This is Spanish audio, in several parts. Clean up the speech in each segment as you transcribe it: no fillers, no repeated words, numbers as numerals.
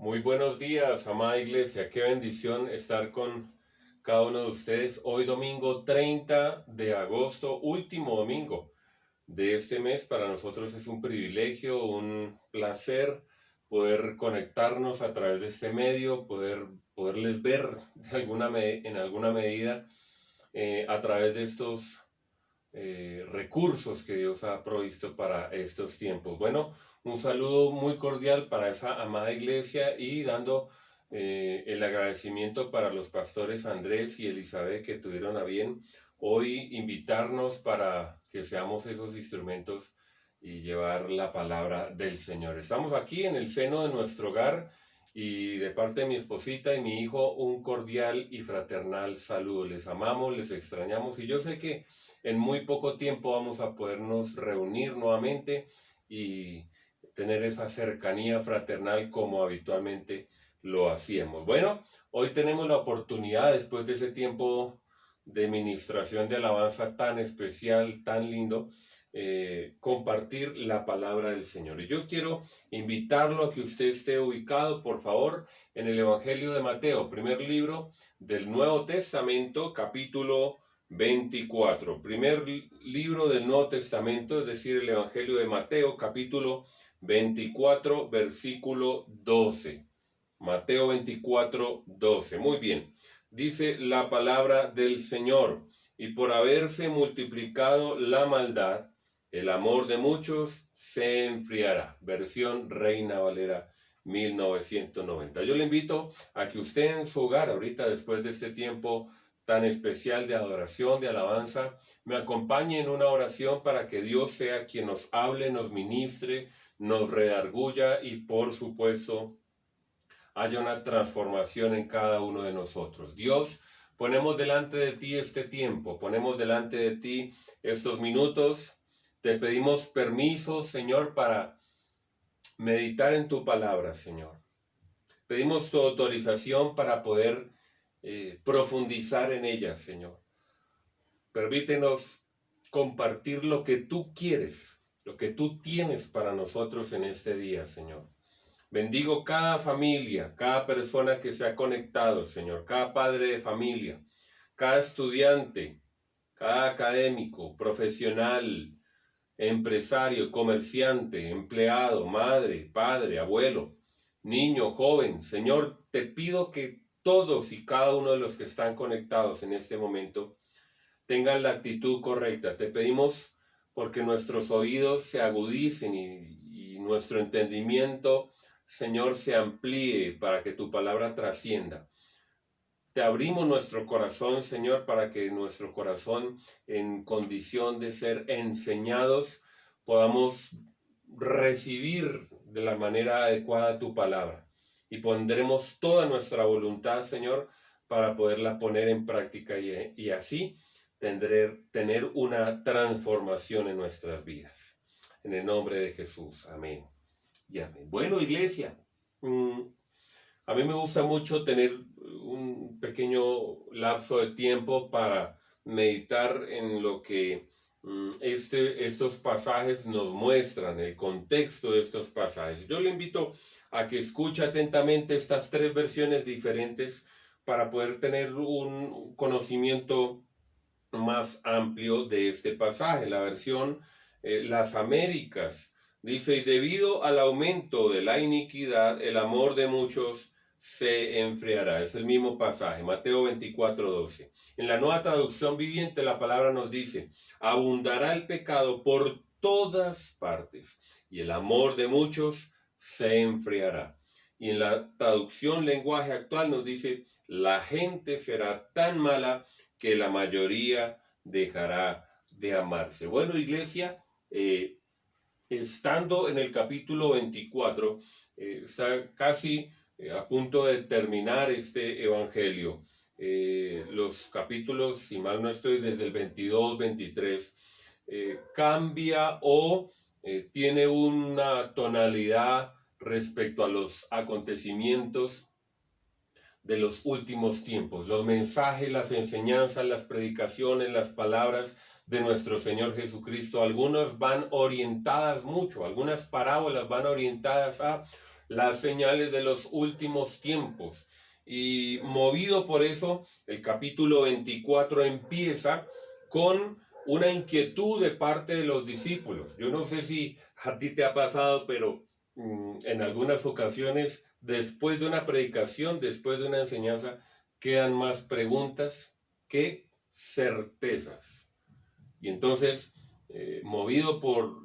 Muy buenos días, amada iglesia. Qué bendición estar con cada uno de ustedes. Hoy domingo 30 de agosto, último domingo de este mes. Para nosotros es un privilegio, un placer poder conectarnos a través de este medio, poderles ver en alguna medida a través de estos recursos que Dios ha provisto para estos tiempos. Bueno, un saludo muy cordial para esa amada iglesia y dando el agradecimiento para los pastores Andrés y Elizabeth que tuvieron a bien hoy invitarnos para que seamos esos instrumentos y llevar la palabra del Señor. Estamos aquí en el seno de nuestro hogar y de parte de mi esposita y mi hijo un cordial y fraternal saludo. Les amamos, les extrañamos y yo sé que en muy poco tiempo vamos a podernos reunir nuevamente y tener esa cercanía fraternal como habitualmente lo hacíamos. Bueno, hoy tenemos la oportunidad, después de ese tiempo de ministración de alabanza tan especial, tan lindo, compartir la palabra del Señor. Y yo quiero invitarlo a que usted esté ubicado, por favor, en el Evangelio de Mateo, primer libro del Nuevo Testamento, capítulo 24. Primer libro del Nuevo Testamento, es decir, el Evangelio de Mateo, capítulo 24, versículo 12. Mateo 24, 12. Muy bien. Dice la palabra del Señor: y por haberse multiplicado la maldad, el amor de muchos se enfriará. Versión Reina Valera 1990. Yo le invito a que usted en su hogar, ahorita después de este tiempo tan especial de adoración, de alabanza, me acompañe en una oración para que Dios sea quien nos hable, nos ministre, nos redarguya y por supuesto haya una transformación en cada uno de nosotros. Dios, ponemos delante de ti este tiempo, ponemos delante de ti estos minutos. Te pedimos permiso, Señor, para meditar en tu palabra, Señor. Pedimos tu autorización para poder profundizar en ella, Señor. Permítenos compartir lo que tú quieres, lo que tú tienes para nosotros en este día, Señor. Bendigo cada familia, cada persona que se ha conectado, Señor, cada padre de familia, cada estudiante, cada académico, profesional, empresario, comerciante, empleado, madre, padre, abuelo, niño, joven. Señor, te pido que todos y cada uno de los que están conectados en este momento tengan la actitud correcta. Te pedimos porque nuestros oídos se agudicen y nuestro entendimiento, Señor, se amplíe para que tu palabra trascienda. Te abrimos nuestro corazón, Señor, para que nuestro corazón, en condición de ser enseñados, podamos recibir de la manera adecuada tu palabra. Y pondremos toda nuestra voluntad, Señor, para poderla poner en práctica y así tener una transformación en nuestras vidas. En el nombre de Jesús. Amén. Y amén. Bueno, iglesia, a mí me gusta mucho tener un pequeño lapso de tiempo para meditar en lo que estos pasajes nos muestran, el contexto de estos pasajes. Yo le invito a que escuche atentamente estas tres versiones diferentes para poder tener un conocimiento más amplio de este pasaje. La versión Las Américas dice: y debido al aumento de la iniquidad, el amor de muchos se enfriará. Es el mismo pasaje, Mateo 24, 12. En la Nueva Traducción Viviente la palabra nos dice: abundará el pecado por todas partes y el amor de muchos se enfriará. Y en la traducción Lenguaje Actual nos dice: la gente será tan mala que la mayoría dejará de amarse. Bueno, iglesia, estando en el capítulo 24, está casi a punto de terminar este evangelio. Los capítulos, si mal no estoy, desde el 22, 23, cambia o tiene una tonalidad respecto a los acontecimientos de los últimos tiempos. Los mensajes, las enseñanzas, las predicaciones, las palabras de nuestro Señor Jesucristo, algunas van orientadas mucho, algunas parábolas van orientadas a las señales de los últimos tiempos. Y movido por eso, el capítulo 24 empieza con una inquietud de parte de los discípulos. Yo no sé si a ti te ha pasado, pero en algunas ocasiones, después de una predicación, después de una enseñanza, quedan más preguntas que certezas. Y entonces, movido por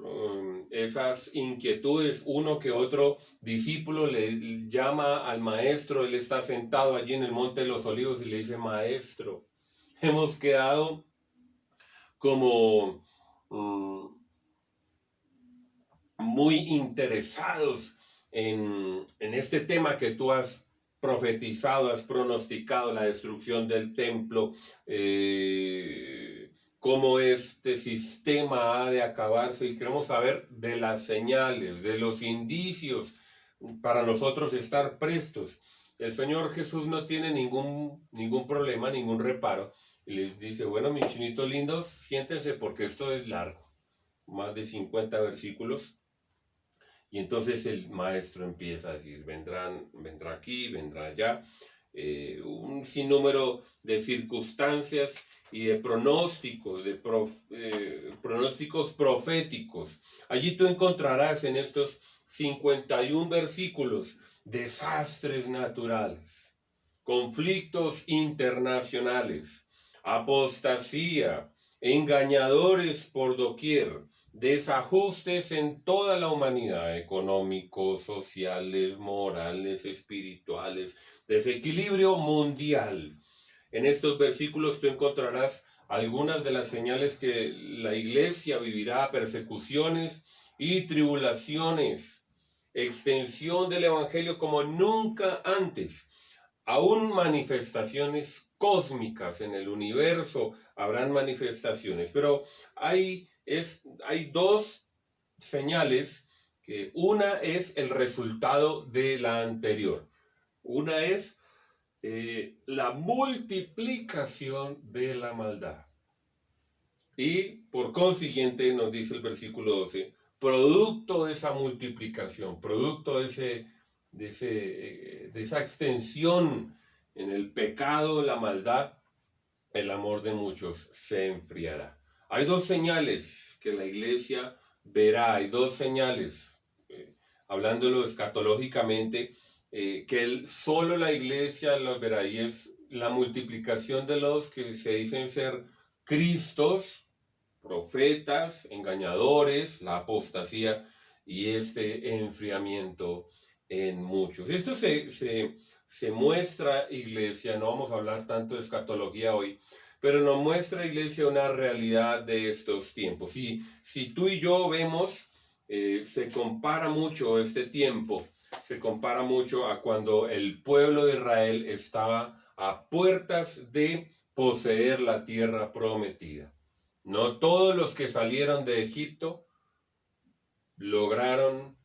esas inquietudes, uno que otro discípulo le llama al maestro. Él está sentado allí en el Monte de los Olivos y le dice: maestro, hemos quedado como muy interesados en este tema que tú has profetizado, has pronosticado, la destrucción del templo, cómo este sistema ha de acabarse, y queremos saber de las señales, de los indicios, para nosotros estar prestos. El Señor Jesús no tiene ningún problema, ningún reparo, y les dice: bueno, mis chinitos lindos, siéntense porque esto es largo, más de 50 versículos. Y entonces el maestro empieza a decir: vendrá aquí, vendrá allá, un sinnúmero de circunstancias y de pronósticos, pronósticos proféticos. Allí tú encontrarás en estos 51 versículos desastres naturales, conflictos internacionales, apostasía, engañadores por doquier, desajustes en toda la humanidad, económicos, sociales, morales, espirituales, desequilibrio mundial. En estos versículos tú encontrarás algunas de las señales que la iglesia vivirá: persecuciones y tribulaciones, extensión del evangelio como nunca antes. Aún manifestaciones cósmicas en el universo, habrán manifestaciones, pero hay dos señales, que una es el resultado de la anterior. Una es la multiplicación de la maldad. Y por consiguiente nos dice el versículo 12, producto de esa multiplicación, producto de esa extensión en el pecado, la maldad, el amor de muchos se enfriará. Hay dos señales que la iglesia verá, hay dos señales, hablándolo escatológicamente, que solo la iglesia los verá, y es la multiplicación de los que se dicen ser Cristos, profetas, engañadores, la apostasía y este enfriamiento en muchos. Esto se muestra, iglesia, no vamos a hablar tanto de escatología hoy, pero nos muestra, iglesia, una realidad de estos tiempos. Y si tú y yo vemos, se compara mucho este tiempo, se compara mucho a cuando el pueblo de Israel estaba a puertas de poseer la tierra prometida. No todos los que salieron de Egipto lograron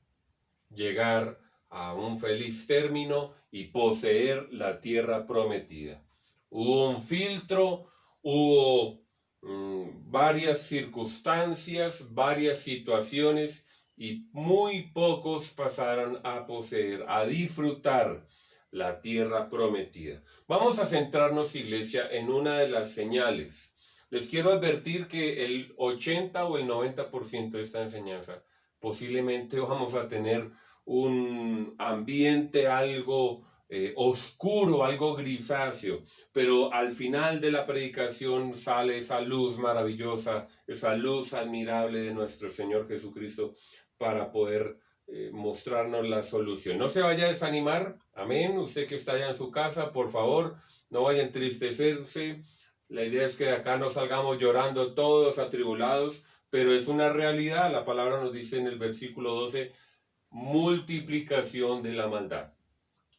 llegar a un feliz término y poseer la tierra prometida. Hubo un filtro, hubo varias circunstancias, varias situaciones, y muy pocos pasaron a poseer, a disfrutar la tierra prometida. Vamos a centrarnos, iglesia, en una de las señales. Les quiero advertir que el 80 o el 90% de esta enseñanza posiblemente vamos a tener un ambiente algo oscuro, algo grisáceo, pero al final de la predicación sale esa luz maravillosa, esa luz admirable de nuestro Señor Jesucristo, para poder mostrarnos la solución. No se vaya a desanimar, amén. Usted que está allá en su casa, por favor, no vaya a entristecerse. La idea es que de acá no salgamos llorando todos atribulados, pero es una realidad. La palabra nos dice en el versículo 12, multiplicación de la maldad.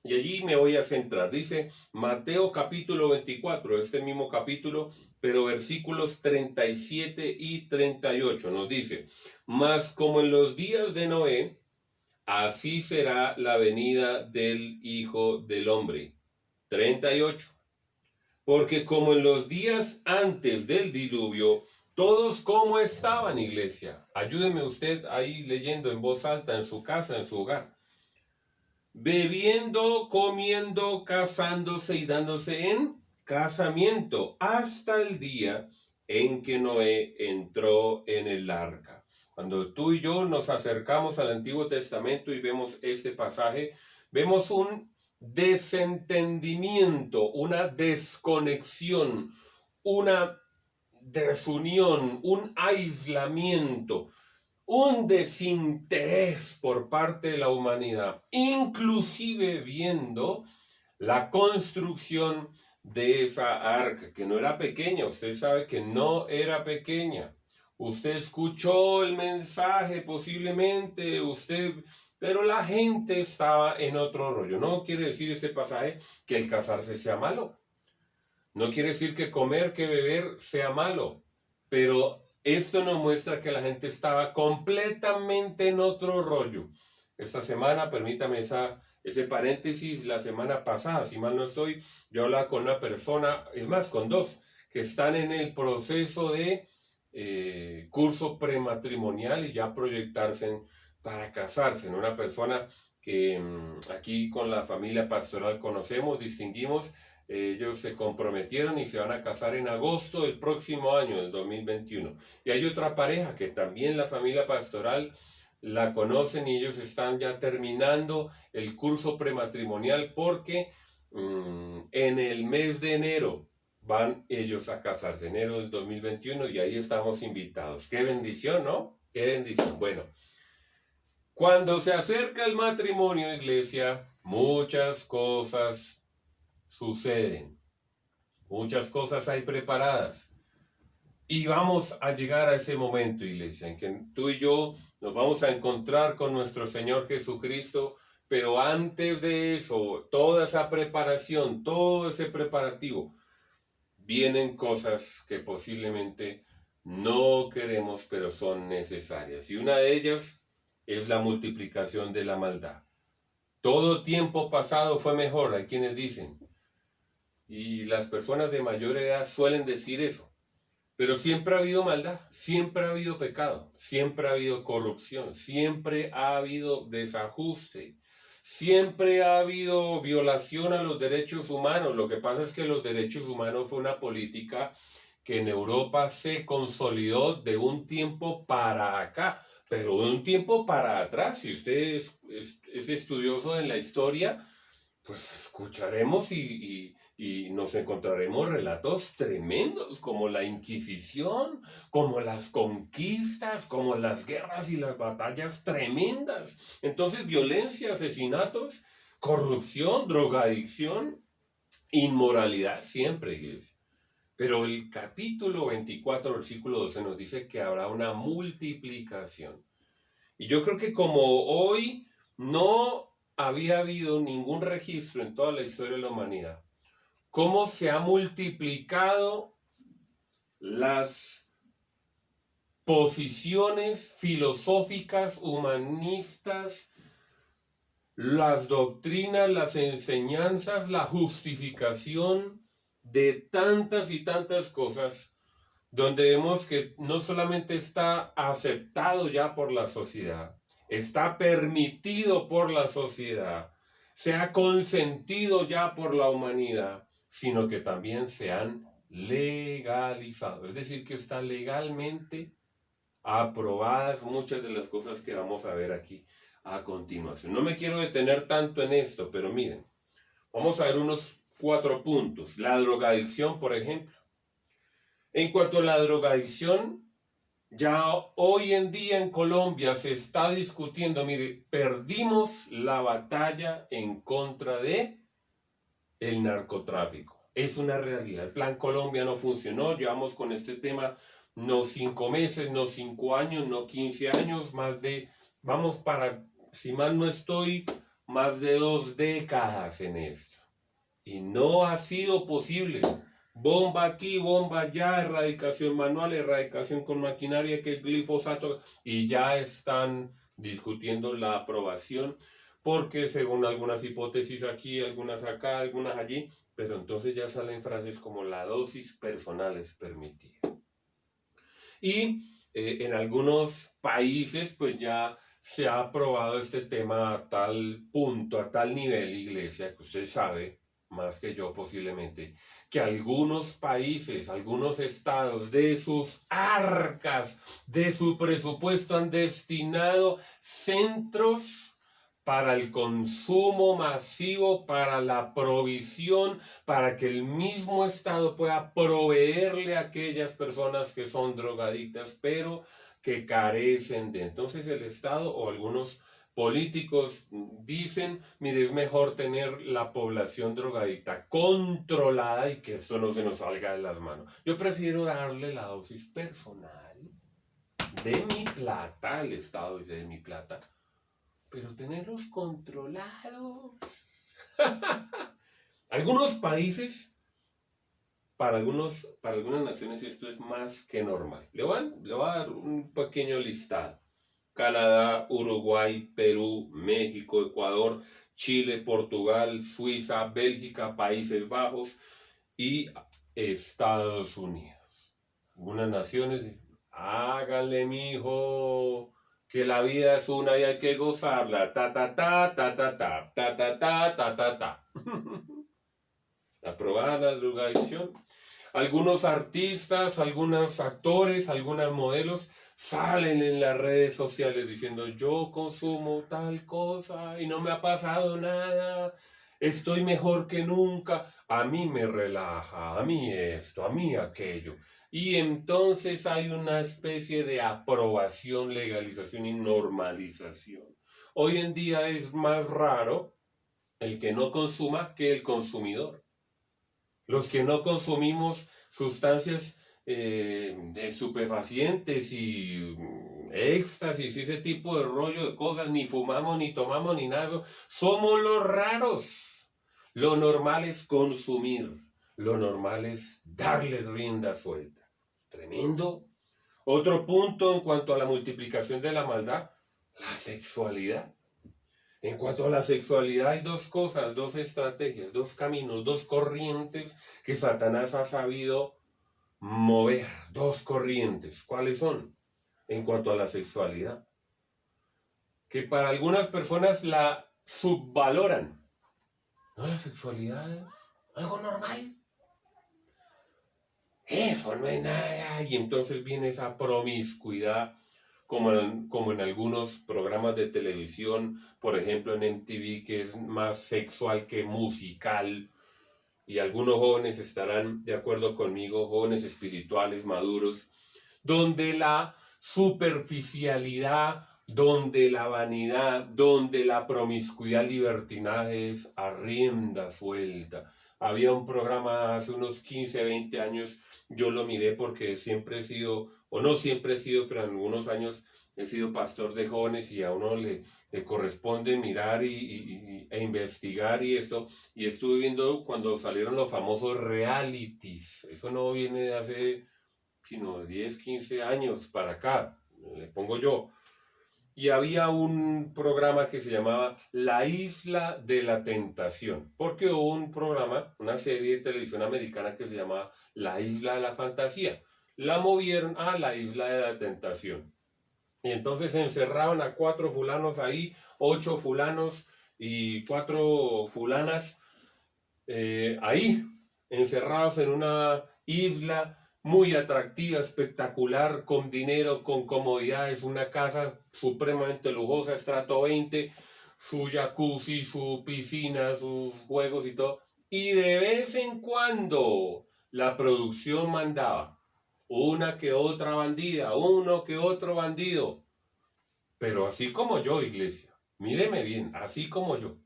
Y allí me voy a centrar. Dice Mateo capítulo 24, este mismo capítulo, pero versículos 37 y 38 nos dice: mas como en los días de Noé, así será la venida del Hijo del Hombre. 38. Porque como en los días antes del diluvio, todos como estaban, iglesia. Ayúdeme usted ahí leyendo en voz alta en su casa, en su hogar. bebiendo, comiendo, casándose y dándose en casamiento, hasta el día en que Noé entró en el arca. Cuando tú y yo nos acercamos al Antiguo Testamento y vemos este pasaje, vemos un desentendimiento, una desconexión, una desunión, un aislamiento, un desinterés por parte de la humanidad, inclusive viendo la construcción de esa arca, que no era pequeña. Usted sabe que no era pequeña. Usted escuchó el mensaje posiblemente, pero la gente estaba en otro rollo. No quiere decir este pasaje que el casarse sea malo. No quiere decir que comer, que beber sea malo, pero esto nos muestra que la gente estaba completamente en otro rollo. Esta semana, permítame ese paréntesis, la semana pasada, si mal no estoy, yo hablaba con una persona, es más, con dos, que están en el proceso de curso prematrimonial y ya proyectarse para casarse. Una persona que aquí con la familia pastoral conocemos, distinguimos. Ellos se comprometieron y se van a casar en agosto del próximo año, del 2021. Y hay otra pareja que también la familia pastoral la conocen y ellos están ya terminando el curso prematrimonial porque en el mes de enero van ellos a casarse, enero del 2021, y ahí estamos invitados. Qué bendición, ¿no? Qué bendición. Bueno, cuando se acerca el matrimonio, iglesia, muchas cosas suceden, muchas cosas hay preparadas y vamos a llegar a ese momento, iglesia, en que tú y yo nos vamos a encontrar con nuestro Señor Jesucristo, pero antes de eso, toda esa preparación, todo ese preparativo, vienen cosas que posiblemente no queremos, pero son necesarias, y una de ellas es la multiplicación de la maldad. Todo tiempo pasado fue mejor, hay quienes dicen. Y las personas de mayor edad suelen decir eso. Pero siempre ha habido maldad, siempre ha habido pecado, siempre ha habido corrupción, siempre ha habido desajuste, siempre ha habido violación a los derechos humanos. Lo que pasa es que los derechos humanos fue una política que en Europa se consolidó de un tiempo para acá, pero de un tiempo para atrás. Si usted es estudioso en la historia, pues escucharemos y nos encontraremos relatos tremendos, como la Inquisición, como las conquistas, como las guerras y las batallas tremendas. Entonces, violencia, asesinatos, corrupción, drogadicción, inmoralidad, siempre, iglesia. Pero el capítulo 24, versículo 12 nos dice que habrá una multiplicación. Y yo creo que como hoy no había habido ningún registro en toda la historia de la humanidad, cómo se ha multiplicado las posiciones filosóficas, humanistas, las doctrinas, las enseñanzas, la justificación de tantas y tantas cosas, donde vemos que no solamente está aceptado ya por la sociedad, está permitido por la sociedad, se ha consentido ya por la humanidad, sino que también se han legalizado. Es decir, que están legalmente aprobadas muchas de las cosas que vamos a ver aquí a continuación. No me quiero detener tanto en esto, pero miren, vamos a ver unos 4 puntos. La drogadicción, por ejemplo. En cuanto a la drogadicción, ya hoy en día en Colombia se está discutiendo, mire, perdimos la batalla en contra de el narcotráfico. Es una realidad. El Plan Colombia no funcionó. Llevamos con este tema no 5 meses, no 5 años, no 15 años, vamos para, si mal no estoy, más de 2 décadas en esto. Y no ha sido posible. Bomba aquí, bomba allá, erradicación manual, erradicación con maquinaria, que el glifosato, y ya están discutiendo la aprobación, porque según algunas hipótesis aquí, algunas acá, algunas allí, pero entonces ya salen frases como la dosis personal es permitida. Y en algunos países pues ya se ha aprobado este tema a tal punto, a tal nivel, iglesia, que usted sabe, más que yo posiblemente, que algunos países, algunos estados de sus arcas, de su presupuesto han destinado centros para el consumo masivo, para la provisión, para que el mismo Estado pueda proveerle a aquellas personas que son drogadictas, pero que carecen de. Entonces el Estado o algunos políticos dicen, mire, es mejor tener la población drogadicta controlada y que esto no se nos salga de las manos. Yo prefiero darle la dosis personal de mi plata, al Estado dice de mi plata, pero tenerlos controlados. Algunos países, para algunas naciones esto es más que normal. Le voy a dar un pequeño listado. Canadá, Uruguay, Perú, México, Ecuador, Chile, Portugal, Suiza, Bélgica, Países Bajos y Estados Unidos. Algunas naciones, hágale, mijo, que la vida es una y hay que gozarla. Ta ta ta ta ta ta ta ta ta ta ta ta. Aprobada la drogadicción. Algunos artistas, algunos actores, algunas modelos salen en las redes sociales diciendo yo consumo tal cosa y no me ha pasado nada, estoy mejor que nunca, a mí me relaja, a mí esto, a mí aquello. Y entonces hay una especie de aprobación, legalización y normalización. Hoy en día es más raro el que no consuma que el consumidor. Los que no consumimos sustancias estupefacientes y éxtasis y ese tipo de rollo de cosas, ni fumamos, ni tomamos, ni nada de eso, somos los raros. Lo normal es consumir, lo normal es darle rienda suelta. Tremendo. Otro punto en cuanto a la multiplicación de la maldad, la sexualidad. En cuanto a la sexualidad hay dos cosas, dos estrategias, dos caminos, dos corrientes que Satanás ha sabido mover. Dos corrientes. ¿Cuáles son? En cuanto a la sexualidad. Que para algunas personas la subvaloran. No, la sexualidad es algo normal. Eso no es nada. Y entonces viene esa promiscuidad. Como en algunos programas de televisión, por ejemplo en MTV, que es más sexual que musical, y algunos jóvenes estarán de acuerdo conmigo, jóvenes espirituales, maduros, donde la superficialidad, donde la vanidad, donde la promiscuidad, libertinaje es a rienda suelta. Había un programa hace unos 15, 20 años, yo lo miré porque siempre he sido, o no siempre he sido, pero en algunos años he sido pastor de jóvenes y a uno le corresponde mirar e investigar y esto. Y estuve viendo cuando salieron los famosos realities. Eso no viene de hace sino 10, 15 años para acá, le pongo yo. Y había un programa que se llamaba La Isla de la Tentación, porque hubo un programa, una serie de televisión americana que se llamaba La Isla de la Fantasía. La movieron a La Isla de la Tentación. Y entonces encerraban a 4 fulanos ahí, 8 fulanos y 4 fulanas ahí, encerrados en una isla muy atractiva, espectacular, con dinero, con comodidades, una casa supremamente lujosa, estrato 20, su jacuzzi, su piscina, sus juegos y todo. Y de vez en cuando la producción mandaba una que otra bandida, uno que otro bandido. Pero así como yo, iglesia, míreme bien, así como yo.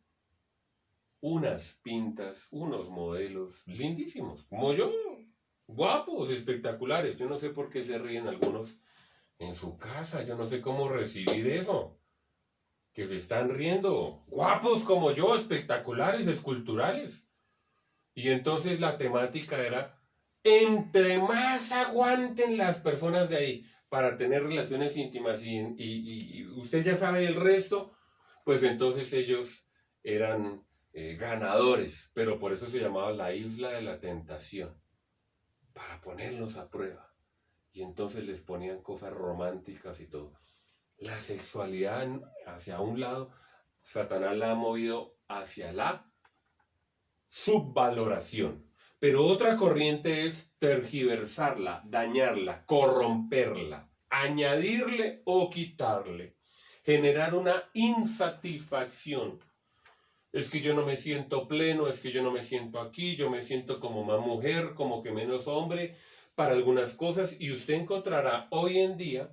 Unas pintas, unos modelos lindísimos, como yo, guapos, espectaculares. Yo no sé por qué se ríen algunos en su casa, yo no sé cómo recibir eso. Que se están riendo, guapos como yo, espectaculares, esculturales. Y entonces la temática era, entre más aguanten las personas de ahí para tener relaciones íntimas y usted ya sabe el resto, pues entonces ellos eran ganadores, pero por eso se llamaba la Isla de la Tentación, para ponerlos a prueba. Y entonces les ponían cosas románticas y todo. La sexualidad hacia un lado, Satanás la ha movido hacia la subvaloración. Pero otra corriente es tergiversarla, dañarla, corromperla, añadirle o quitarle, generar una insatisfacción. Es que yo no me siento pleno, es que yo no me siento aquí, yo me siento como más mujer, como que menos hombre para algunas cosas. Y usted encontrará hoy en día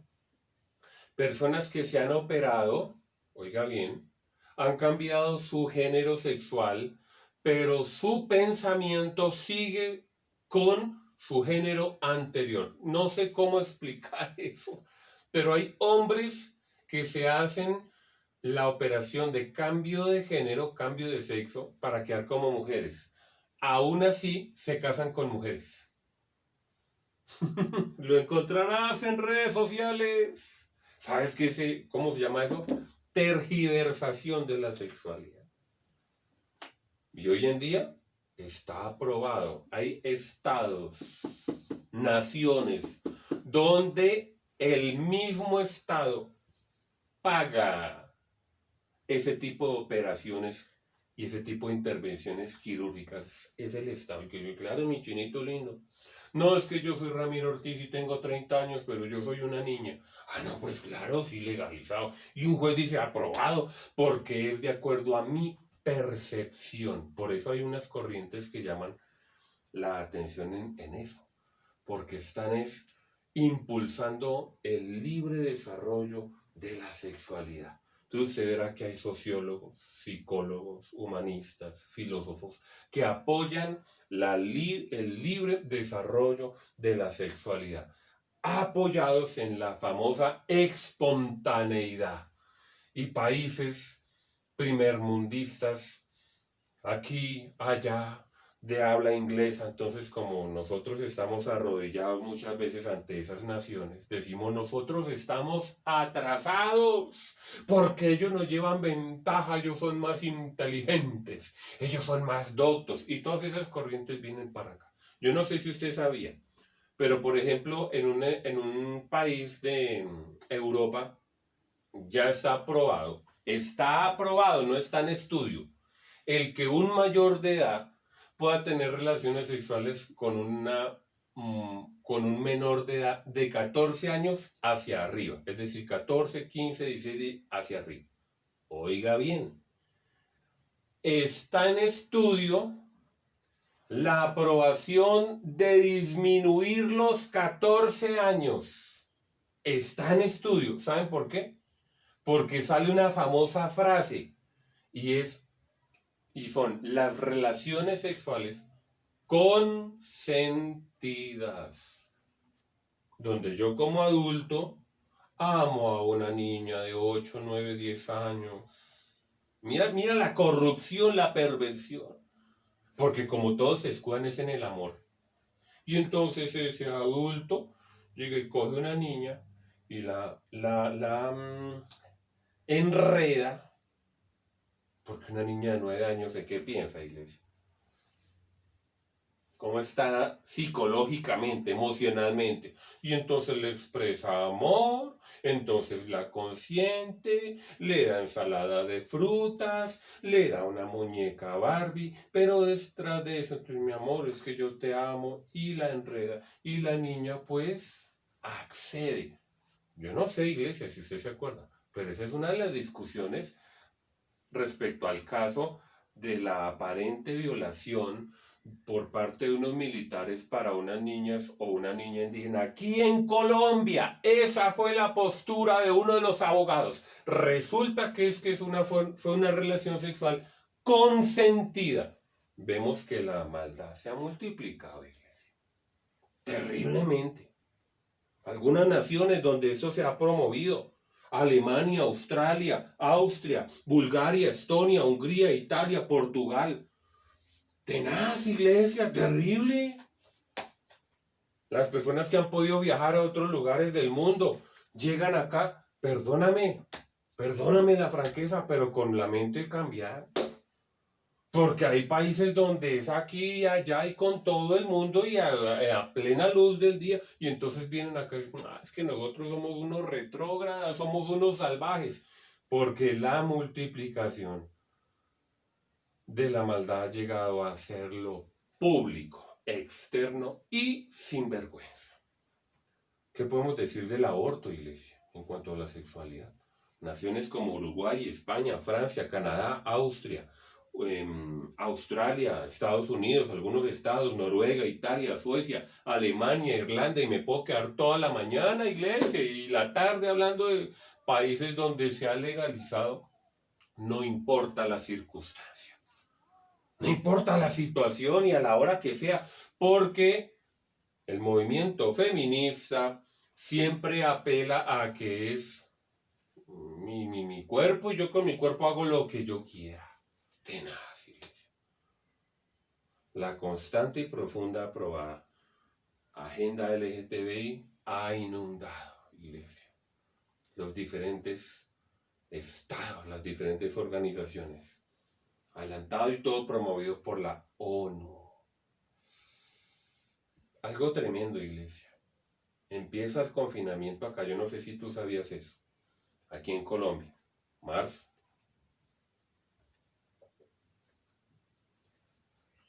personas que se han operado, oiga bien, han cambiado su género sexual, pero su pensamiento sigue con su género anterior. No sé cómo explicar eso, pero hay hombres que se hacen la operación de cambio de género, cambio de sexo, para quedar como mujeres. Aún así, se casan con mujeres. Lo encontrarás en redes sociales. ¿Sabes cómo se llama eso? Tergiversación de la sexualidad. Y hoy en día está aprobado. Hay estados, naciones, donde el mismo estado paga ese tipo de operaciones y ese tipo de intervenciones quirúrgicas. Es el estado. Y que yo, claro, mi chinito lindo. No, es que yo soy Ramiro Ortiz y tengo 30 años, pero yo soy una niña. Ah, no, pues claro, sí, legalizado. Y un juez dice aprobado, porque es de acuerdo a mi percepción. Por eso hay unas corrientes que llaman la atención en eso, porque están impulsando el libre desarrollo de la sexualidad. Entonces usted verá que hay sociólogos, psicólogos, humanistas, filósofos que apoyan el libre desarrollo de la sexualidad, apoyados en la famosa espontaneidad. Y países primermundistas, aquí, allá, de habla inglesa, entonces como nosotros estamos arrodillados muchas veces ante esas naciones, decimos nosotros estamos atrasados porque ellos nos llevan ventaja, ellos son más inteligentes, ellos son más doctos y todas esas corrientes vienen para acá. Yo no sé si usted sabía, pero por ejemplo en un país de Europa ya está aprobado, no está en estudio, el que un mayor de edad pueda tener relaciones sexuales con un menor de edad de 14 años hacia arriba, es decir, 14, 15, 16 hacia arriba. Oiga bien, está en estudio la aprobación de disminuir los 14 años. Está en estudio. ¿Saben por qué? Porque sale una famosa frase y son las relaciones sexuales consentidas, donde yo como adulto amo a una niña de 8, 9, 10 años. Mira la corrupción, la perversión, porque como todos se escudan es en el amor. Y entonces ese adulto llega y coge una niña y la enreda, porque una niña de 9 años, ¿de qué piensa, iglesia? ¿Cómo está psicológicamente, emocionalmente? Y entonces le expresa amor, entonces la consiente, le da ensalada de frutas, le da una muñeca Barbie, pero detrás de eso, mi amor, es que yo te amo, y la enreda. Y la niña pues accede. Yo no sé, iglesia, si usted se acuerda, pero esa es una de las discusiones respecto al caso de la aparente violación por parte de unos militares para unas niñas o una niña indígena. Aquí en Colombia, esa fue la postura de uno de los abogados. Resulta que fue una relación sexual consentida. Vemos que la maldad se ha multiplicado, iglesia, terriblemente. Algunas naciones donde esto se ha promovido: Alemania, Australia, Austria, Bulgaria, Estonia, Hungría, Italia, Portugal. Tenaz, iglesia, terrible. Las personas que han podido viajar a otros lugares del mundo llegan acá, perdóname la franqueza, pero con la mente cambiada. Porque hay países donde es aquí y allá y con todo el mundo y a plena luz del día. Y entonces vienen acá y dicen, es que nosotros somos unos retrógradas, somos unos salvajes. Porque la multiplicación de la maldad ha llegado a hacerlo público, externo y sin vergüenza. ¿Qué podemos decir del aborto, iglesia, en cuanto a la sexualidad? Naciones como Uruguay, España, Francia, Canadá, Austria, Australia, Estados Unidos, algunos estados, Noruega, Italia, Suecia, Alemania, Irlanda, y me puedo quedar toda la mañana, iglesia, y la tarde hablando de países donde se ha legalizado, no importa la circunstancia, no importa la situación y a la hora que sea, porque el movimiento feminista siempre apela a que es mi cuerpo y yo con mi cuerpo hago lo que yo quiera. Tenaz, iglesia. La constante y profunda aprobada agenda LGTBI ha inundado, iglesia, los diferentes estados, las diferentes organizaciones. Adelantado y todo promovido por la ONU. Algo tremendo, iglesia. Empieza el confinamiento acá, yo no sé si tú sabías eso, aquí en Colombia, marzo.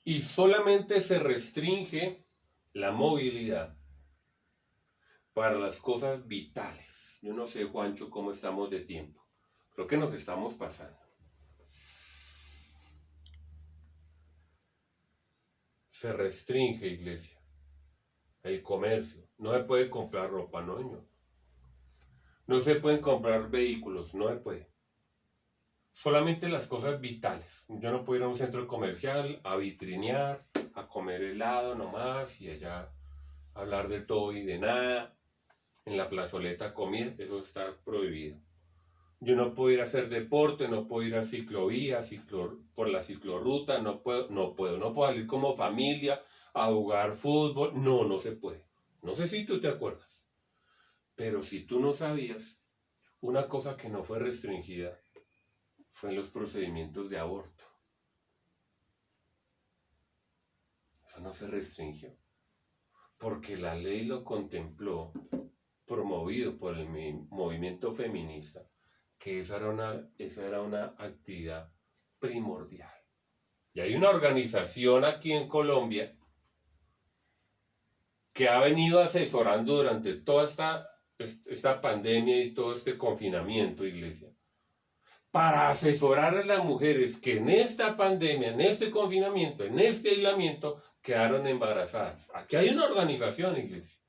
Y solamente se restringe la movilidad para las cosas vitales. Yo no sé, Juancho, cómo estamos de tiempo. Creo que nos estamos pasando. Se restringe, iglesia, el comercio. No se puede comprar ropa, no. No se pueden comprar vehículos, no se puede. Solamente las cosas vitales. Yo no puedo ir a un centro comercial a vitrinear, a comer helado nomás y allá hablar de todo y de nada. En la plazoleta comida, eso está prohibido. Yo no puedo ir a hacer deporte, no puedo ir a ciclovía, por la ciclorruta, no puedo salir como familia a jugar fútbol, no se puede. No sé si tú te acuerdas, pero si tú no sabías, una cosa que no fue restringida fue en los procedimientos de aborto. Eso no se restringió, porque la ley lo contempló, promovido por el movimiento feminista, que esa era una actividad primordial. Y hay una organización aquí en Colombia que ha venido asesorando durante toda esta pandemia y todo este confinamiento, iglesia, para asesorar a las mujeres que en esta pandemia, en este confinamiento, en este aislamiento, quedaron embarazadas. Aquí hay una organización, iglesia,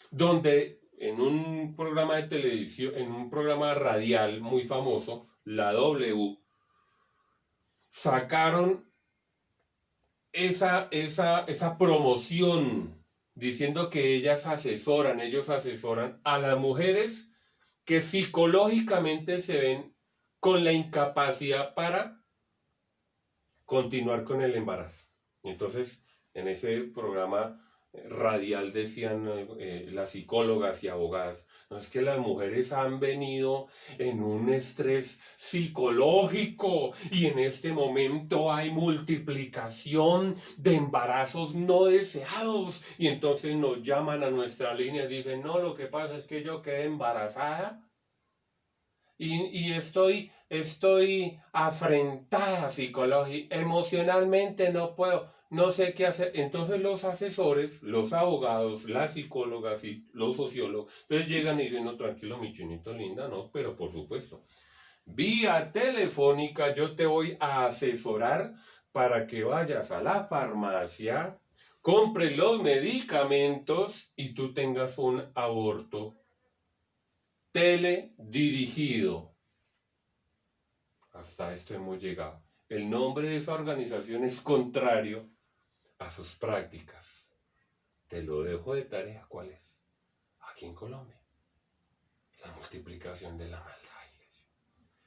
donde en un programa de televisión, en un programa radial muy famoso, la W, sacaron esa promoción diciendo que ellos asesoran a las mujeres que psicológicamente se ven con la incapacidad para continuar con el embarazo. Entonces, en ese programa radial decían las psicólogas y abogadas, no es que las mujeres han venido en un estrés psicológico y en este momento hay multiplicación de embarazos no deseados y entonces nos llaman a nuestra línea y dicen, no, lo que pasa es que yo quedé embarazada y estoy afrentada psicológicamente, emocionalmente no puedo, no sé qué hacer. Entonces los asesores, los abogados, las psicólogas y los sociólogos, entonces llegan y dicen, no, tranquilo, mi chinito linda, no, pero por supuesto, vía telefónica yo te voy a asesorar para que vayas a la farmacia, compres los medicamentos y tú tengas un aborto teledirigido. Hasta esto hemos llegado. El nombre de esa organización es contrario a sus prácticas. Te lo dejo de tarea. ¿Cuál es? Aquí en Colombia. La multiplicación de la maldad, iglesia.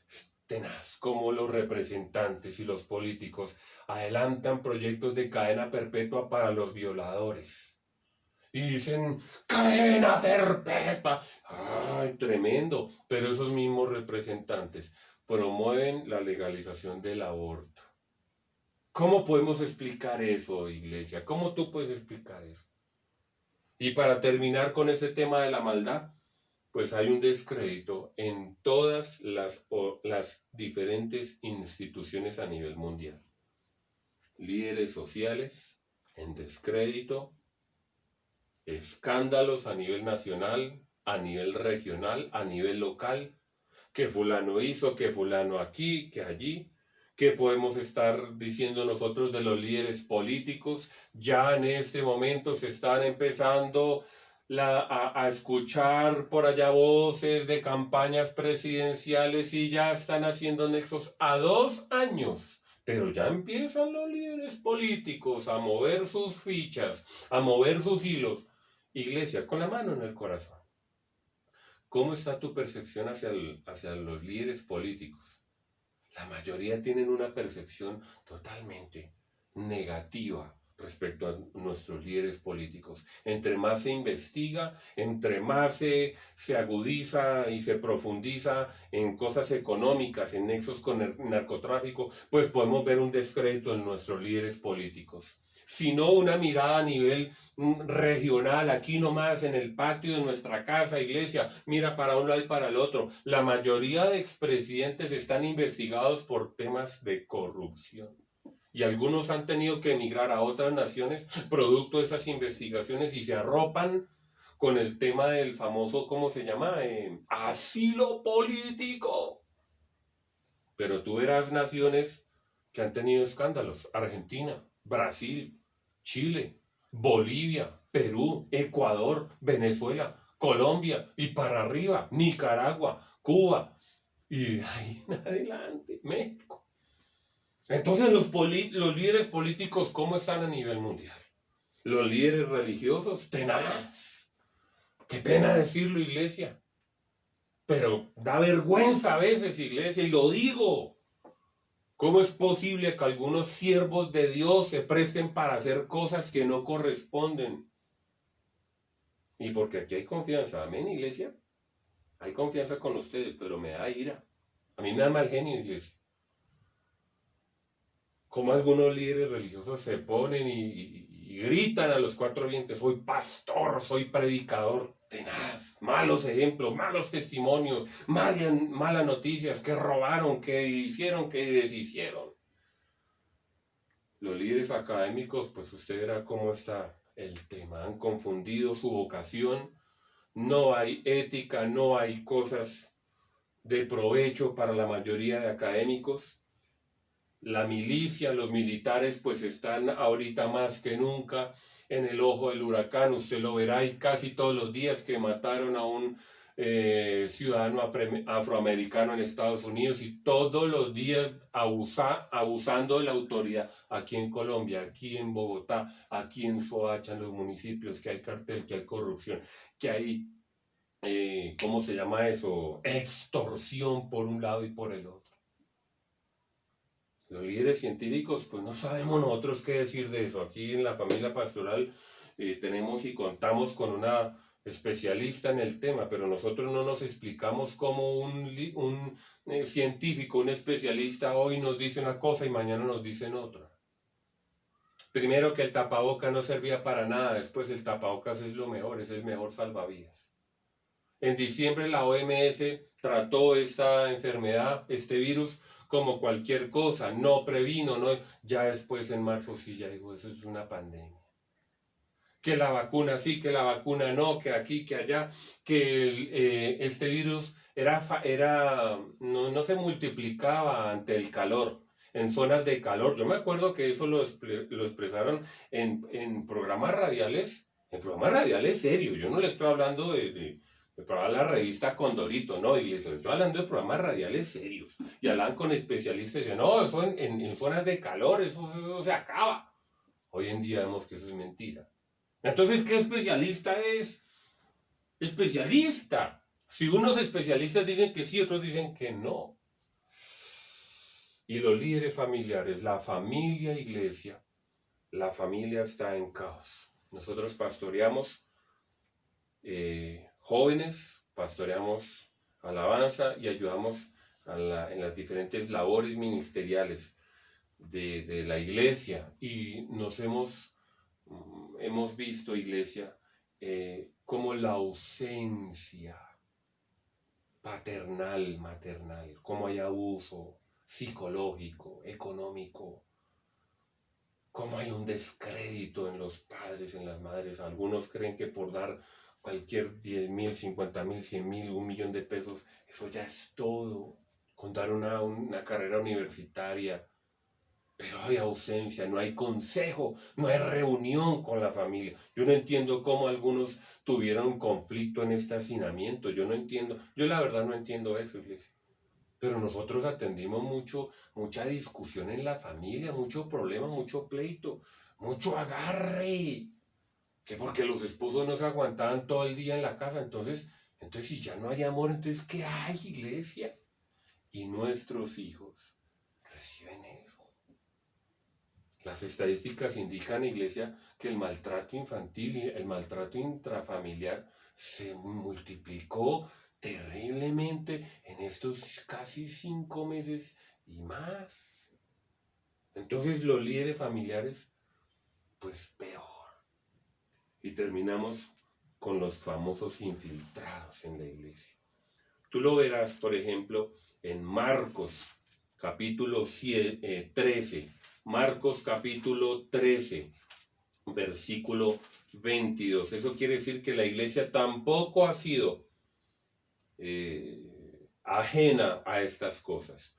Es tenaz como los representantes y los políticos adelantan proyectos de cadena perpetua para los violadores. Y dicen, cadena perpetua. ¡Ay, tremendo! Pero esos mismos representantes promueven la legalización del aborto. ¿Cómo podemos explicar eso, iglesia? ¿Cómo tú puedes explicar eso? Y para terminar con este tema de la maldad, pues hay un descrédito en todas las diferentes instituciones a nivel mundial. Líderes sociales en descrédito, escándalos a nivel nacional, a nivel regional, a nivel local, que fulano hizo, que fulano aquí, que allí. ¿Qué podemos estar diciendo nosotros de los líderes políticos? Ya en este momento se están empezando a escuchar por allá voces de campañas presidenciales y ya están haciendo nexos a 2 años. Pero ya empiezan los líderes políticos a mover sus fichas, a mover sus hilos. Iglesia, con la mano en el corazón. ¿Cómo está tu percepción hacia los líderes políticos? La mayoría tienen una percepción totalmente negativa respecto a nuestros líderes políticos. Entre más se investiga, entre más se agudiza y se profundiza en cosas económicas, en nexos con el narcotráfico, pues podemos ver un descrédito en nuestros líderes políticos. Sino una mirada a nivel regional, aquí nomás en el patio de nuestra casa, iglesia, mira para un lado y para el otro. La mayoría de expresidentes están investigados por temas de corrupción. Y algunos han tenido que emigrar a otras naciones producto de esas investigaciones y se arropan con el tema del famoso, ¿cómo se llama? Asilo político. Pero tú verás naciones que han tenido escándalos. Argentina, Brasil, Chile, Bolivia, Perú, Ecuador, Venezuela, Colombia y para arriba, Nicaragua, Cuba y ahí en adelante, México. Entonces los líderes políticos, ¿cómo están a nivel mundial? Los líderes religiosos, tenaz. Qué pena decirlo, iglesia. Pero da vergüenza a veces, iglesia, y lo digo. ¿Cómo es posible que algunos siervos de Dios se presten para hacer cosas que no corresponden? Y porque aquí hay confianza, amén, iglesia. Hay confianza con ustedes, pero me da ira. A mí me da mal genio, iglesia. Como algunos líderes religiosos se ponen y gritan a los 4 vientos, soy pastor, soy predicador. Tenaz, malos ejemplos, malos testimonios, malas noticias, que robaron, que hicieron, que deshicieron. Los líderes académicos, pues usted verá cómo está el tema. Han confundido su vocación. No hay ética, no hay cosas de provecho para la mayoría de académicos. La milicia, los militares, pues están ahorita más que nunca en el ojo del huracán. Usted lo verá y casi todos los días que mataron a un ciudadano afroamericano en Estados Unidos y todos los días abusando de la autoridad aquí en Colombia, aquí en Bogotá, aquí en Soacha, en los municipios, que hay cartel, que hay corrupción, que hay, ¿cómo se llama eso? Extorsión por un lado y por el otro. Los líderes científicos, pues no sabemos nosotros qué decir de eso. Aquí en la familia pastoral tenemos y contamos con una especialista en el tema, pero nosotros no nos explicamos cómo un científico, un especialista hoy nos dice una cosa y mañana nos dicen otra. Primero que el tapaboca no servía para nada, después el tapabocas es lo mejor, es el mejor salvavidas. En diciembre la OMS trató esta enfermedad, este virus, como cualquier cosa, no previno, no, ya después en marzo sí ya dijo, eso es una pandemia. Que la vacuna sí, que la vacuna no, que aquí, que allá, que este virus no se multiplicaba ante el calor, en zonas de calor. Yo me acuerdo que eso lo expresaron en programas radiales serios. Yo no le estoy hablando de la revista Condorito, no, y les estoy hablando de programas radiales serios. Y hablan con especialistas y dicen, no, eso en zonas de calor, eso se acaba. Hoy en día vemos que eso es mentira. Entonces, ¿qué especialista es? Especialista. Si unos especialistas dicen que sí, otros dicen que no. Y los líderes familiares, la familia iglesia, la familia está en caos. Nosotros pastoreamos jóvenes, pastoreamos alabanza y ayudamos en las diferentes labores ministeriales. de la iglesia y nos hemos visto, iglesia, como la ausencia paternal, maternal, como hay abuso psicológico, económico, como hay un descrédito en los padres, en las madres. Algunos creen que por dar cualquier 10,000, 50,000, 100,000, 1,000,000 de pesos, eso ya es todo. Contar una carrera universitaria. Pero hay ausencia, no hay consejo, no hay reunión con la familia. Yo no entiendo cómo algunos tuvieron conflicto en este hacinamiento. Yo no entiendo, yo la verdad no entiendo eso, iglesia. Pero nosotros atendimos mucha discusión en la familia, mucho problema, mucho pleito, mucho agarre. Que porque los esposos no se aguantaban todo el día en la casa. Entonces si ya no hay amor, entonces ¿qué hay, iglesia? Y nuestros hijos reciben eso. Las estadísticas indican, iglesia, que el maltrato infantil y el maltrato intrafamiliar se multiplicó terriblemente en estos casi 5 meses y más. Entonces los líderes familiares, pues peor. Y terminamos con los famosos infiltrados en la iglesia. Tú lo verás, por ejemplo, en Marcos, capítulo 13. Marcos capítulo 13, versículo 22. Eso quiere decir que la iglesia tampoco ha sido ajena a estas cosas.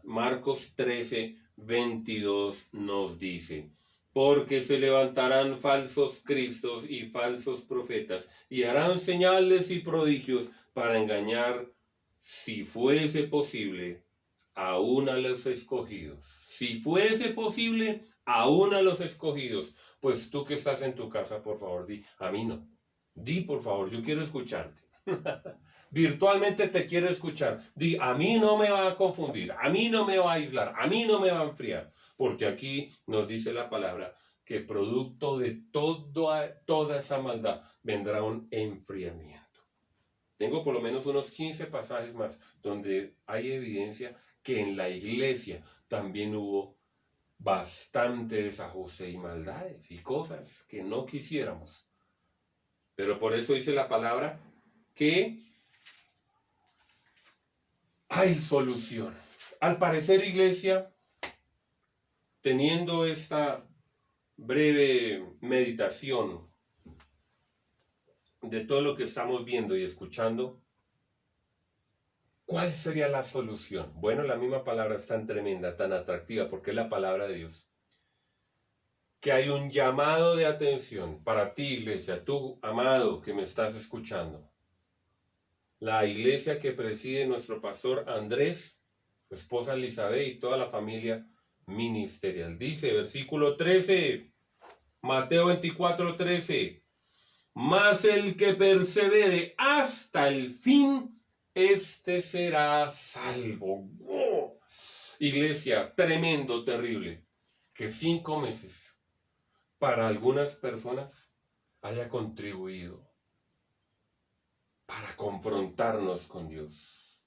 Marcos 13, 22 nos dice: porque se levantarán falsos cristos y falsos profetas, y harán señales y prodigios para engañar, si fuese posible, aún a los escogidos. Si fuese posible, aún a los escogidos. Pues tú que estás en tu casa, por favor, di, a mí no. Di, por favor, yo quiero escucharte. Virtualmente te quiero escuchar. Di, a mí no me va a confundir, a mí no me va a aislar, a mí no me va a enfriar. Porque aquí nos dice la palabra que producto de toda esa maldad vendrá un enfriamiento. Tengo por lo menos unos 15 pasajes más donde hay evidencia que en la iglesia también hubo bastante desajuste y maldades y cosas que no quisiéramos. Pero por eso dice la palabra que hay solución. Al parecer, iglesia, teniendo esta breve meditación de todo lo que estamos viendo y escuchando, ¿cuál sería la solución? Bueno, la misma palabra es tan tremenda, tan atractiva, porque es la palabra de Dios. Que hay un llamado de atención para ti, iglesia, tú, amado, que me estás escuchando. La iglesia que preside nuestro pastor Andrés, su esposa Elizabeth y toda la familia ministerial. Dice, versículo 13, Mateo 24, 13. Mas el que persevere hasta el fin, este será salvo. ¡Oh! Iglesia, tremendo, terrible, que 5 meses para algunas personas haya contribuido para confrontarnos con Dios,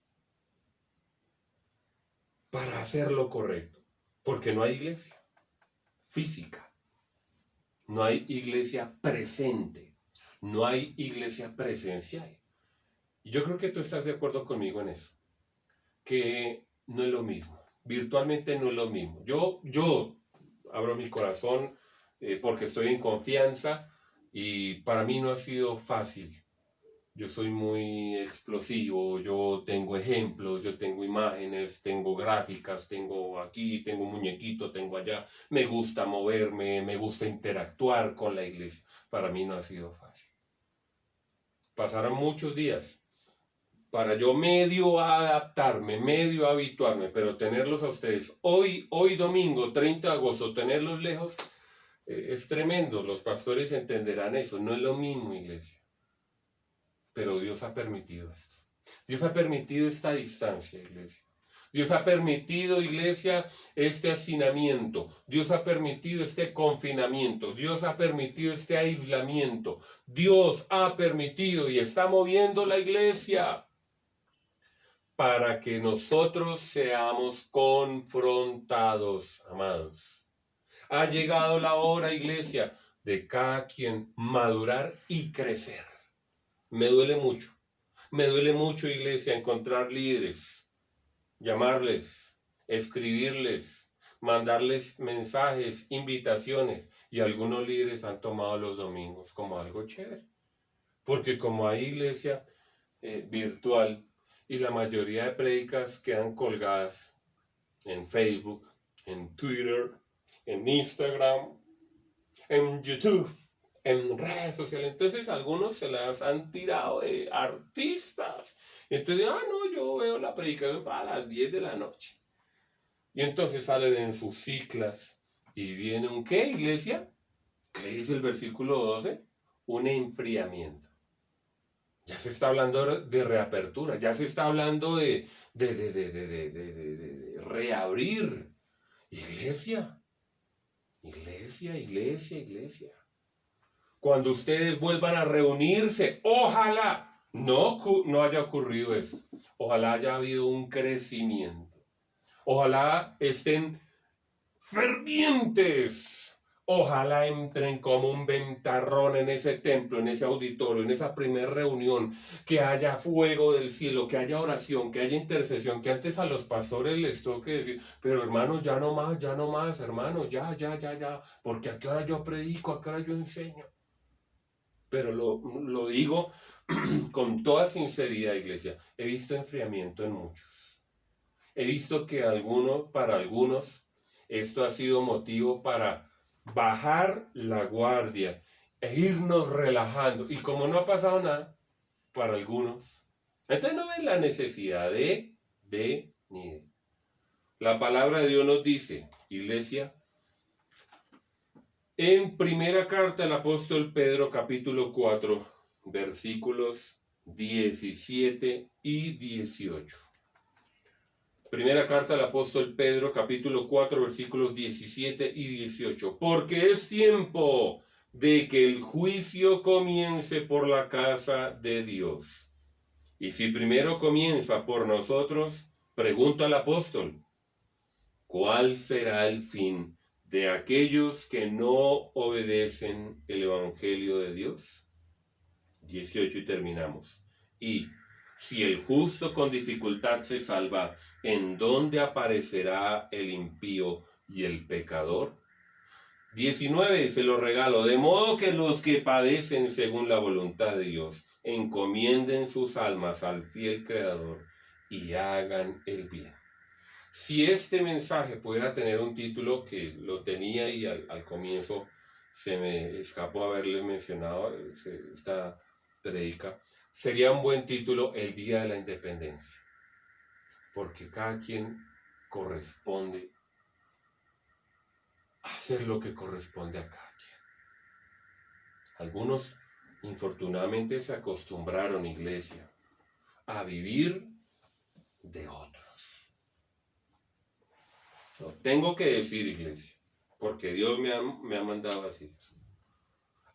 para hacer lo correcto, porque no hay iglesia física, no hay iglesia presente, no hay iglesia presencial. Y yo creo que tú estás de acuerdo conmigo en eso, que no es lo mismo, virtualmente no es lo mismo. Yo abro mi corazón porque estoy en confianza y para mí no ha sido fácil. Yo soy muy explosivo, yo tengo ejemplos, yo tengo imágenes, tengo gráficas, tengo aquí, tengo un muñequito, tengo allá. Me gusta moverme, me gusta interactuar con la iglesia. Para mí no ha sido fácil. Pasaron muchos días para yo medio adaptarme, medio habituarme, pero tenerlos a ustedes hoy domingo, 30 de agosto, tenerlos lejos, es tremendo. Los pastores entenderán eso. No es lo mismo, iglesia. Pero Dios ha permitido esto. Dios ha permitido esta distancia, iglesia. Dios ha permitido, iglesia, este hacinamiento. Dios ha permitido este confinamiento. Dios ha permitido este aislamiento. Dios ha permitido y está moviendo la iglesia para que nosotros seamos confrontados, amados. Ha llegado la hora, iglesia, de cada quien madurar y crecer. Me duele mucho, iglesia, encontrar líderes, llamarles, escribirles, mandarles mensajes, invitaciones, y algunos líderes han tomado los domingos como algo chévere, porque como hay iglesia virtual y la mayoría de prédicas quedan colgadas en Facebook, en Twitter, en Instagram, en YouTube, en redes sociales. Entonces algunos se las han tirado de artistas. Entonces, no, yo veo la predicación a las 10 de la noche. Y entonces salen en sus ciclas y viene un ¿qué, iglesia? ¿Qué dice el versículo 12? Un enfriamiento. Ya se está hablando de reapertura, ya se está hablando de reabrir. Iglesia. Cuando ustedes vuelvan a reunirse, ojalá no haya ocurrido eso. Ojalá haya habido un crecimiento. Ojalá estén fervientes. Ojalá entren como un ventarrón en ese templo, en ese auditorio, en esa primera reunión, que haya fuego del cielo, que haya oración, que haya intercesión, que antes a los pastores les toque decir, pero hermanos, ya no más, hermanos, ya, porque a qué hora yo predico, a qué hora yo enseño. Pero lo digo con toda sinceridad, iglesia, he visto enfriamiento en muchos. He visto que para algunos, esto ha sido motivo para bajar la guardia e irnos relajando. Y como no ha pasado nada, para algunos, entonces no ven la necesidad ni de. La palabra de Dios nos dice, iglesia, en primera carta del apóstol Pedro, capítulo 4, versículos 17 y 18. Primera carta del apóstol Pedro, capítulo 4, versículos 17 y 18. Porque es tiempo de que el juicio comience por la casa de Dios. Y si primero comienza por nosotros, pregunta al apóstol, ¿cuál será el fin de aquellos que no obedecen el evangelio de Dios? 18 y terminamos. Y si el justo con dificultad se salva, ¿en dónde aparecerá el impío y el pecador? 19, se lo regalo, de modo que los que padecen según la voluntad de Dios, encomienden sus almas al fiel Creador y hagan el bien. Si este mensaje pudiera tener un título, que lo tenía y al comienzo se me escapó haberles mencionado esta predica, sería un buen título, El Día de la Independencia, porque cada quien corresponde a hacer lo que corresponde a cada quien. Algunos, infortunadamente, se acostumbraron, iglesia, a vivir de otros. Lo tengo que decir, iglesia, porque Dios me ha mandado así.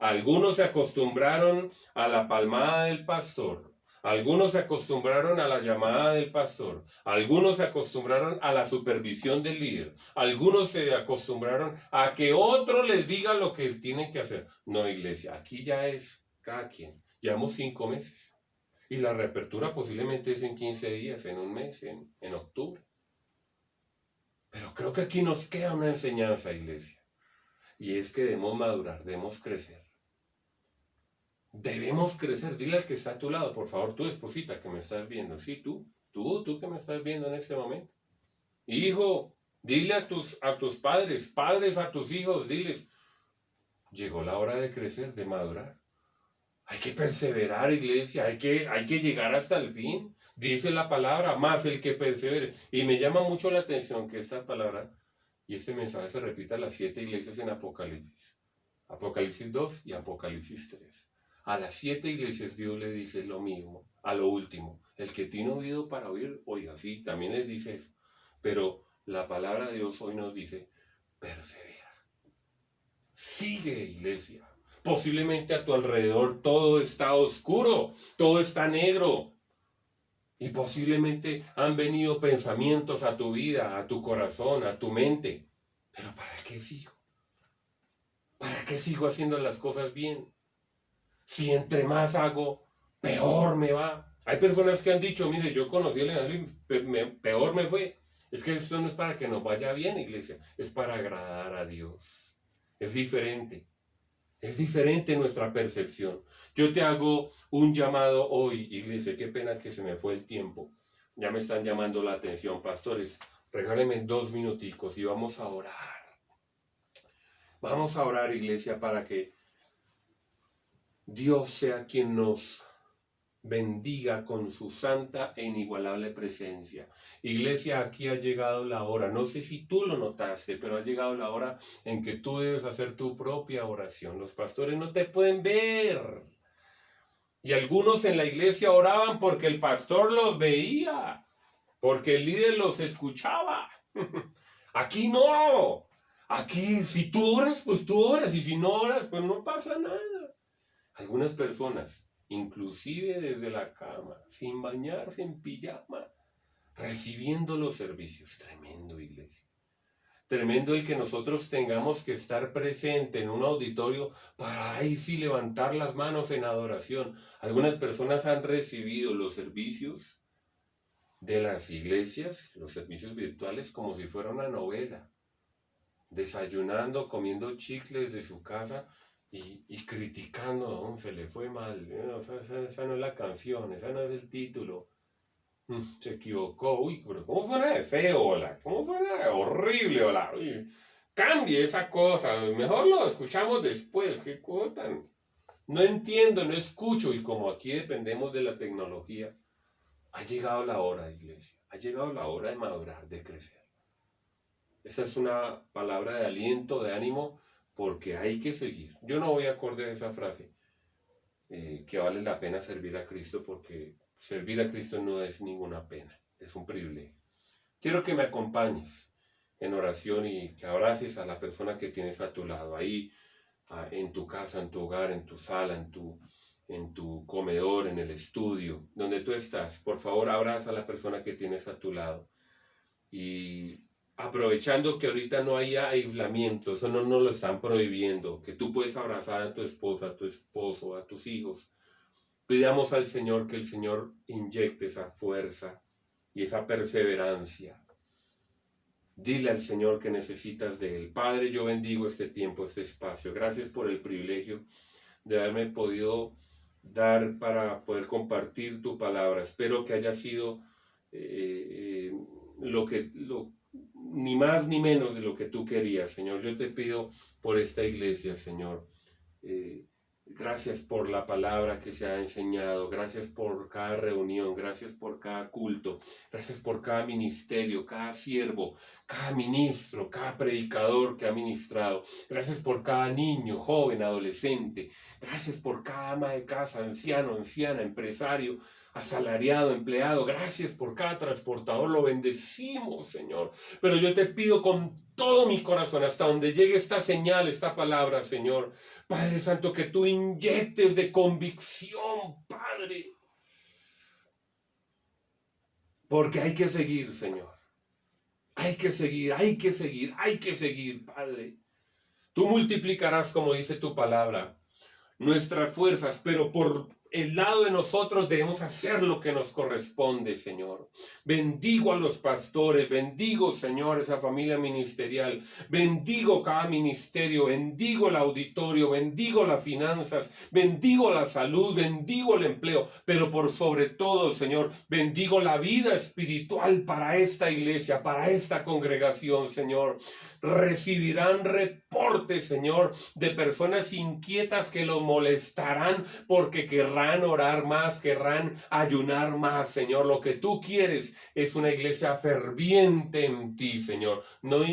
Algunos se acostumbraron a la palmada del pastor. Algunos se acostumbraron a la llamada del pastor. Algunos se acostumbraron a la supervisión del líder. Algunos se acostumbraron a que otro les diga lo que tienen que hacer. No, iglesia, aquí ya es cada quien. Llevamos 5 meses. Y la reapertura posiblemente es en 15 días, en un mes, en octubre. Pero creo que aquí nos queda una enseñanza, iglesia. Y es que debemos madurar, debemos crecer. Debemos crecer. Dile al que está a tu lado, por favor, tú esposita que me estás viendo. Sí, tú que me estás viendo en este momento. Hijo, dile a tus padres a tus hijos, diles, llegó la hora de crecer, de madurar. Hay que perseverar, iglesia, hay que llegar hasta el fin. Dice la palabra, más el que persevere. Y me llama mucho la atención que esta palabra y este mensaje se repita a las 7 iglesias en Apocalipsis. Apocalipsis 2 y Apocalipsis 3. A las 7 iglesias Dios le dice lo mismo, a lo último. El que tiene oído para oír, oiga, sí, también les dice eso. Pero la palabra de Dios hoy nos dice, persevera. Sigue, iglesia. Posiblemente a tu alrededor todo está oscuro, todo está negro. Y posiblemente han venido pensamientos a tu vida, a tu corazón, a tu mente. Pero ¿para qué sigo? ¿Para qué sigo haciendo las cosas bien? Si entre más hago, peor me va. Hay personas que han dicho, mire, yo conocí el Evangelio y peor me fue. Es que esto no es para que nos vaya bien, iglesia, es para agradar a Dios. Es diferente. Es diferente nuestra percepción. Yo te hago un llamado hoy, iglesia. Qué pena que se me fue el tiempo. Ya me están llamando la atención, pastores. Regálenme 2 minuticos y vamos a orar. Vamos a orar, iglesia, para que Dios sea quien nos bendiga con su santa e inigualable presencia. Iglesia, aquí ha llegado la hora. No sé si tú lo notaste, pero ha llegado la hora en que tú debes hacer tu propia oración. Los pastores no te pueden ver. Y algunos en la iglesia oraban porque el pastor los veía, porque el líder los escuchaba. Aquí no. Aquí si tú oras, pues tú oras. Y si no oras, pues no pasa nada. Algunas personas, inclusive desde la cama, sin bañarse, en pijama, recibiendo los servicios. Tremendo, iglesia. Tremendo el que nosotros tengamos que estar presente en un auditorio para ahí sí levantar las manos en adoración. Algunas personas han recibido los servicios de las iglesias, los servicios virtuales, como si fuera una novela. Desayunando, comiendo chicles de su casa y criticando, ¿no? Se le fue mal, esa no es la canción, esa no es el título, se equivocó, uy, pero ¿cómo suena de feo, hola? ¿Cómo suena de horrible, hola? Uy, cambie esa cosa, mejor lo escuchamos después, qué cosa tan... No entiendo, no escucho, y como aquí dependemos de la tecnología, ha llegado la hora, iglesia, ha llegado la hora de madurar, de crecer. Esa es una palabra de aliento, de ánimo, porque hay que seguir. Yo no voy acorde a esa frase, que vale la pena servir a Cristo, porque servir a Cristo no es ninguna pena, es un privilegio. Quiero que me acompañes en oración y que abraces a la persona que tienes a tu lado, ahí en tu casa, en tu hogar, en tu sala, en tu comedor, en el estudio, donde tú estás. Por favor, abraza a la persona que tienes a tu lado. Y aprovechando que ahorita no haya aislamiento, eso no lo están prohibiendo, que tú puedes abrazar a tu esposa, a tu esposo, a tus hijos. Pidamos al Señor que el Señor inyecte esa fuerza y esa perseverancia. Dile al Señor que necesitas de Él. Padre, yo bendigo este tiempo, este espacio. Gracias por el privilegio de haberme podido dar para poder compartir tu palabra. Espero que haya sido ni más ni menos de lo que tú querías, Señor. Yo te pido por esta iglesia, Señor. Gracias por la palabra que se ha enseñado, gracias por cada reunión, gracias por cada culto, gracias por cada ministerio, cada siervo, cada ministro, cada predicador que ha ministrado, gracias por cada niño, joven, adolescente, gracias por cada ama de casa, anciano, anciana, empresario, asalariado, empleado, gracias por cada transportador, lo bendecimos, Señor. Pero yo te pido con todo mi corazón, hasta donde llegue esta señal, esta palabra, Señor, Padre Santo, que tú inyectes de convicción, Padre, porque hay que seguir, Señor. Hay que seguir, hay que seguir, hay que seguir, Padre. Tú multiplicarás, como dice tu palabra, nuestras fuerzas, pero por el lado de nosotros debemos hacer lo que nos corresponde, Señor. Bendigo a los pastores, bendigo, Señor, esa familia ministerial, bendigo cada ministerio, bendigo el auditorio, bendigo las finanzas, bendigo la salud, bendigo el empleo, pero por sobre todo, Señor, bendigo la vida espiritual para esta iglesia, para esta congregación, Señor. Recibirán reportes, Señor, de personas inquietas que los molestarán porque querrán orar más, querrán ayunar más, Señor. Lo que tú quieres es una iglesia ferviente en ti, Señor. No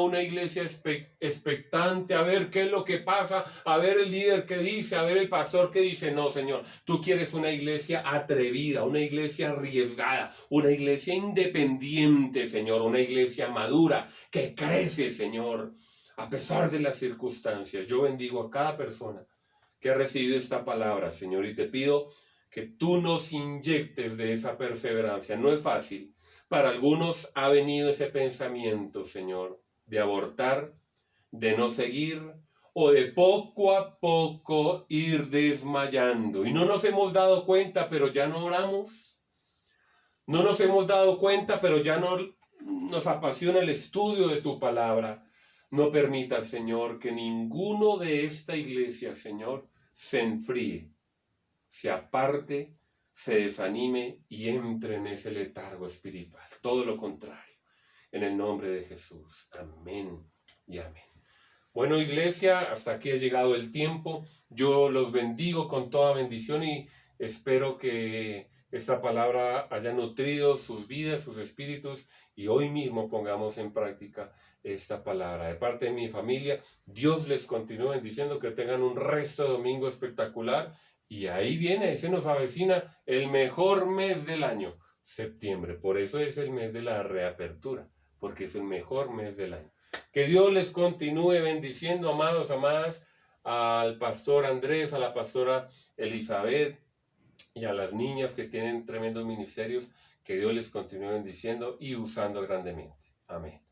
una iglesia expectante a ver qué es lo que pasa, a ver el líder que dice, a ver el pastor que dice. No, Señor. Tú quieres una iglesia atrevida, una iglesia arriesgada, una iglesia independiente, Señor. Una iglesia madura que crece, Señor, a pesar de las circunstancias. Yo bendigo a cada persona que ha recibido esta palabra, Señor, y te pido que tú nos inyectes de esa perseverancia. No es fácil. Para algunos ha venido ese pensamiento, Señor, de abortar, de no seguir o de poco a poco ir desmayando. Y no nos hemos dado cuenta, pero ya no oramos. No nos hemos dado cuenta, pero ya no nos apasiona el estudio de tu palabra. No permitas, Señor, que ninguno de esta iglesia, Señor, se enfríe, se aparte, se desanime y entre en ese letargo espiritual. Todo lo contrario. En el nombre de Jesús. Amén y amén. Bueno, iglesia, hasta aquí ha llegado el tiempo. Yo los bendigo con toda bendición y espero que esta palabra haya nutrido sus vidas, sus espíritus, y hoy mismo pongamos en práctica esta palabra. De parte de mi familia, Dios les continúe bendiciendo, que tengan un resto de domingo espectacular. Y ahí viene, se nos avecina el mejor mes del año, septiembre. Por eso es el mes de la reapertura, porque es el mejor mes del año. Que Dios les continúe bendiciendo, amados, amadas, al pastor Andrés, a la pastora Elizabeth y a las niñas que tienen tremendos ministerios. Que Dios les continúe bendiciendo y usando grandemente. Amén.